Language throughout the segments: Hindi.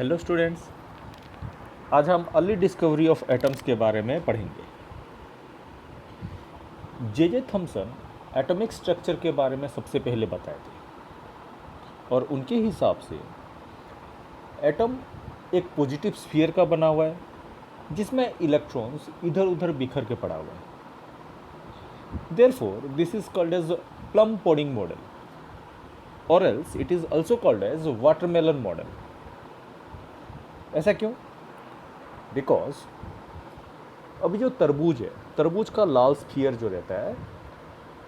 हेलो स्टूडेंट्स, आज हम अर्ली डिस्कवरी ऑफ एटम्स के बारे में पढ़ेंगे। जे थॉमसन एटॉमिक स्ट्रक्चर के बारे में सबसे पहले बताए थे और उनके हिसाब से एटम एक पॉजिटिव स्फीयर का बना हुआ है जिसमें इलेक्ट्रॉन्स इधर उधर बिखर के पड़ा हुआ है। Therefore this is called as plum pudding model और else it is also called as watermelon model. ऐसा क्यों? बिकॉज अभी जो तरबूज है, तरबूज का लाल स्फीयर जो रहता है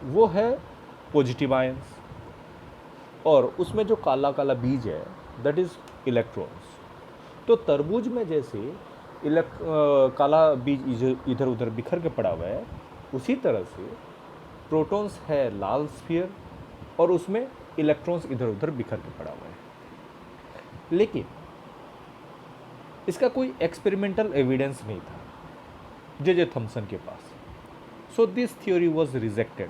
वो है पॉजिटिव आयंस और उसमें जो काला काला बीज है दैट इज इलेक्ट्रॉन्स। तो तरबूज में जैसे काला बीज इधर उधर बिखर के पड़ा हुआ है, उसी तरह से प्रोटॉन्स है लाल स्फीयर और उसमें इलेक्ट्रॉन्स इधर उधर बिखर के पड़ा हुआ है। लेकिन इसका कोई एक्सपेरिमेंटल एविडेंस नहीं था जे थॉमसन के पास, so this theory was rejected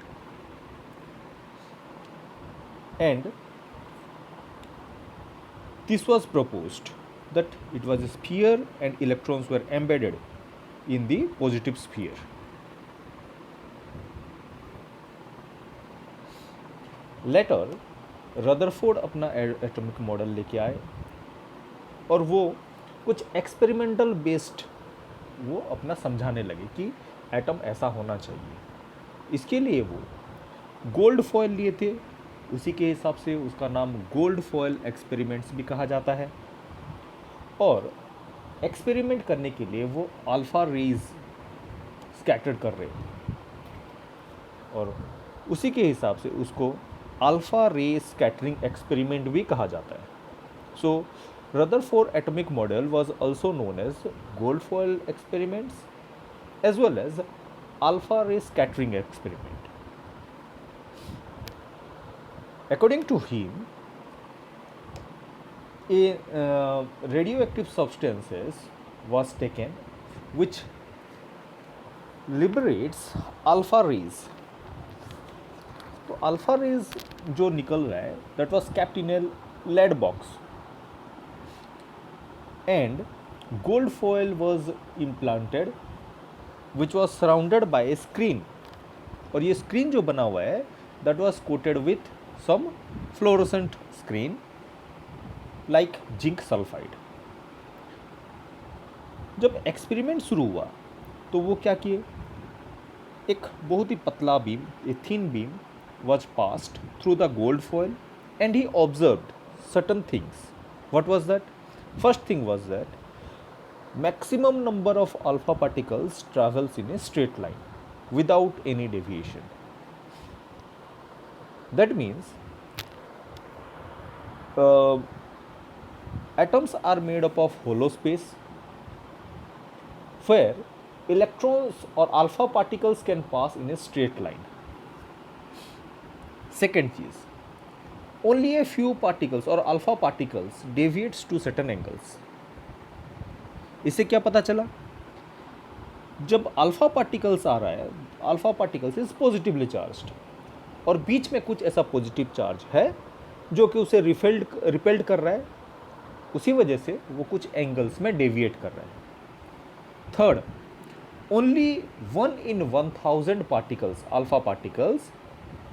and this was proposed that it was a sphere and electrons were embedded in the positive sphere. Later Rutherford अपना एटॉमिक मॉडल लेके आए और वो कुछ एक्सपेरिमेंटल बेस्ड वो अपना समझाने लगे कि एटम ऐसा होना चाहिए। इसके लिए वो गोल्ड फॉयल लिए थे, उसी के हिसाब से उसका नाम गोल्ड फॉयल एक्सपेरिमेंट्स भी कहा जाता है। और एक्सपेरिमेंट करने के लिए वो अल्फ़ा रेज स्कैटर्ड कर रहे थे और उसी के हिसाब से उसको अल्फ़ा रे स्कैटरिंग एक्सपेरिमेंट भी कहा जाता है। सो Rutherford atomic model was also known as gold foil experiments as well as alpha ray scattering experiment. According to him, a radioactive substances was taken which liberates alpha rays. तो alpha rays जो निकल रहा है that was kept in a lead box. And gold foil was implanted which was surrounded by a screen और ये screen जो बना हुआ है that was coated with some fluorescent screen like zinc sulfide। जब एक्सपेरिमेंट शुरू हुआ तो वो क्या किए, एक बहुत ही पतला beam, a thin beam was passed through the gold foil and he observed certain things. What was that? First thing was that maximum number of alpha particles travels in a straight line without any deviation. That means atoms are made up of hollow space where electrons or alpha particles can pass in a straight line. Second चीज, only a few particles or alpha particles deviates to certain angles. इससे क्या पता चला, जब अल्फा पार्टिकल्स आ रहा है, alpha particles is positively charged और बीच में कुछ ऐसा पॉजिटिव चार्ज है जो कि उसे रिपेल्ड कर रहा है, उसी वजह से वो कुछ एंगल्स में डेविएट कर रहा है। Third, only 1 in 1000 particles, alpha particles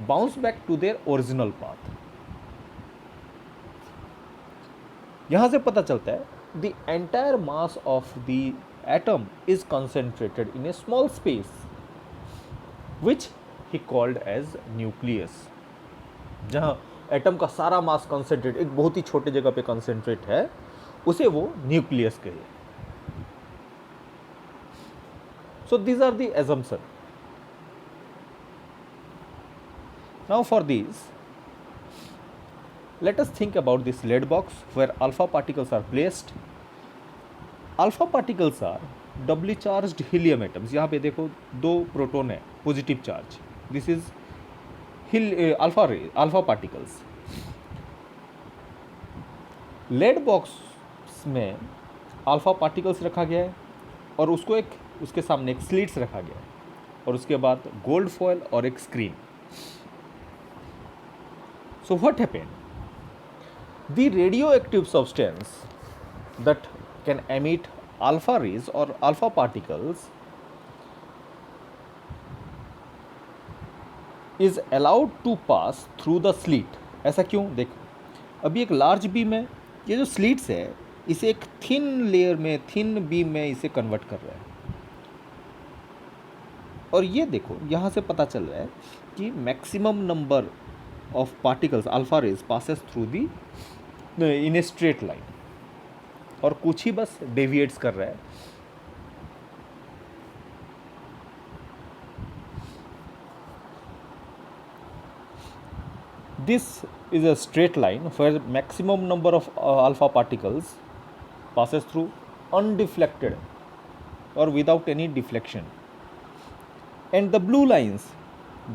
bounce back to their original path. यहाँ से पता चलता है the entire mass of the atom is concentrated in a small space which he called as nucleus. जहाँ एटम का सारा मास कंसेंट्रेट एक बहुत ही छोटे जगह पे कंसेंट्रेट है, उसे वो न्यूक्लियस कहे। So these are the assumption. Now for these, let us think about this lead box where alpha particles are placed. Alpha particles are doubly charged helium atoms. यहाँ पे देखो दो प्रोटॉन है positive charge, this is alpha particles. lead box में alpha particles रखा गया है और उसके सामने एक स्लिट्स रखा गया है और उसके बाद गोल्ड फॉयल और एक screen. So what happened? The radioactive substance that can emit alpha rays or alpha particles is allowed to pass through the slit. ऐसा क्यों? देखो, अभी एक लार्ज बीम है, ये जो स्लिट्स है इसे एक थिन लेयर में, थिन बीम में इसे कन्वर्ट कर रहा है। और ये देखो, यहाँ से पता चल रहा है कि maximum number of particles alpha rays passes through the in a straight line, और कुछ ही बस डेविएट्स कर रहा है। This is a straight line where maximum number of alpha particles passes through undeflected or without any deflection. And the blue lines,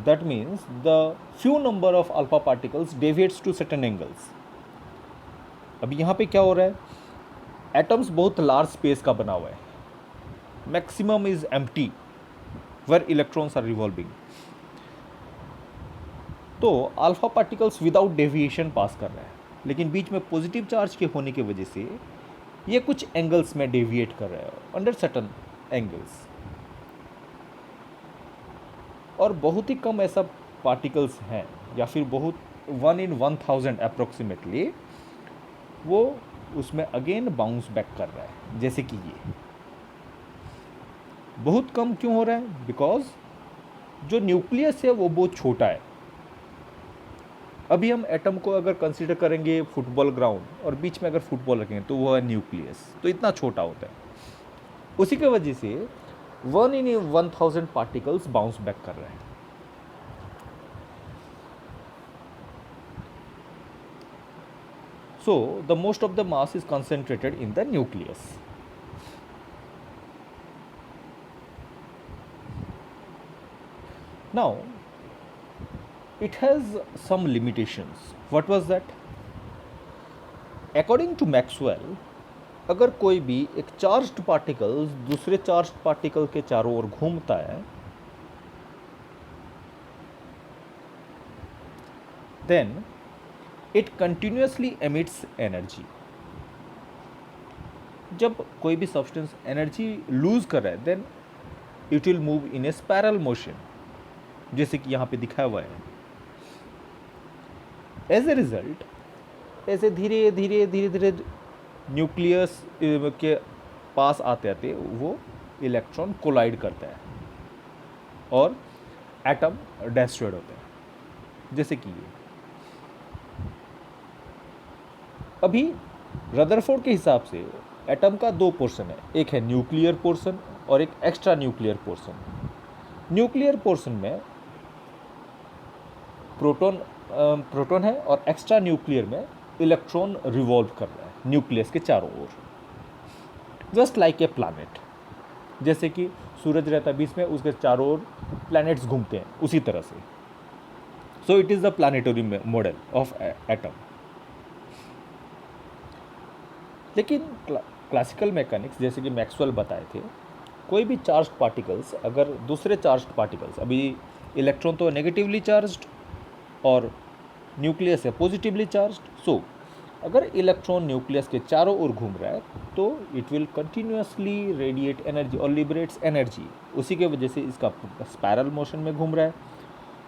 that means the few number of alpha particles deviates to certain angles. अभी यहाँ पे क्या हो रहा है? एटम्स बहुत लार्ज स्पेस का बना हुआ है, maximum is empty where electrons are revolving. तो alpha particles without deviation pass कर रहा है, लेकिन बीच में पॉजिटिव चार्ज के होने की वजह से ये कुछ एंगल्स में डेविएट कर रहा है, अंडर सर्टन एंगल्स। और बहुत ही कम ऐसा पार्टिकल्स हैं, या फिर बहुत 1 in 1000 अप्रोक्सीमेटली वो उसमें अगेन बाउंस बैक कर रहा है, जैसे कि ये। बहुत कम क्यों हो रहा है? बिकॉज जो न्यूक्लियस है वो बहुत छोटा है। अभी हम एटम को अगर कंसीडर करेंगे फुटबॉल ग्राउंड, और बीच में अगर फुटबॉल रखेंगे तो वो है न्यूक्लियस, तो इतना छोटा होता है। उसी की वजह से 1 in 1000 पार्टिकल्स बाउंस बैक कर रहे हैं। So the most of the mass is concentrated in the nucleus. Now it has some limitations. What was that? According to Maxwell, अगर कोई भी एक चार्ज्ड पार्टिकल दूसरे चार्ज्ड पार्टिकल के चारों ओर घूमता है, then it continuously emits energy. जब कोई भी सब्सटेंस एनर्जी लूज कर रहा है, then it will move in a spiral motion, जैसे कि यहाँ पे दिखाया हुआ है। एज ए रिजल्ट, ऐसे धीरे धीरे धीरे धीरे न्यूक्लियस के पास आते आते वो इलेक्ट्रॉन कोलाइड करता है और एटम डेस्ट्रॉयड होता है, जैसे कि ये। अभी रदरफोर्ड के हिसाब से एटम का 2 पोर्शन है, एक है न्यूक्लियर पोर्शन और एक extra nuclear portion. Nuclear portion में प्रोटॉन है और एक्स्ट्रा न्यूक्लियर में इलेक्ट्रॉन रिवॉल्व कर रहा है न्यूक्लियस के चारों ओर, जस्ट लाइक ए प्लैनेट। जैसे कि सूरज रहता है बीच में, उसके चारों ओर प्लैनेट्स घूमते हैं, उसी तरह से। So it is the planetary model of atom. लेकिन क्लासिकल मैकेनिक्स, जैसे कि मैक्सवेल बताए थे, कोई भी चार्ज्ड पार्टिकल्स अगर दूसरे चार्ज्ड पार्टिकल्स, अभी इलेक्ट्रॉन तो नेगेटिवली चार्ज्ड और न्यूक्लियस है पॉजिटिवली चार्ज्ड, सो अगर इलेक्ट्रॉन न्यूक्लियस के चारों ओर घूम रहा है तो it will continuously radiate energy और लिबरेट्स एनर्जी। उसी के वजह से इसका स्पाइरल मोशन में घूम रहा है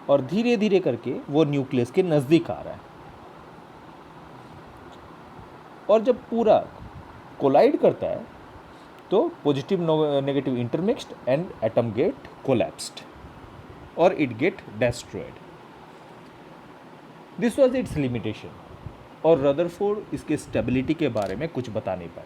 और धीरे धीरे करके वो न्यूक्लियस के नज़दीक आ रहा है। और जब पूरा कोलाइड करता है तो positive negative intermixed and atom get collapsed और it get destroyed. This was its limitation. और रदरफोर्ड इसके स्टेबिलिटी के बारे में कुछ बता नहीं पाए।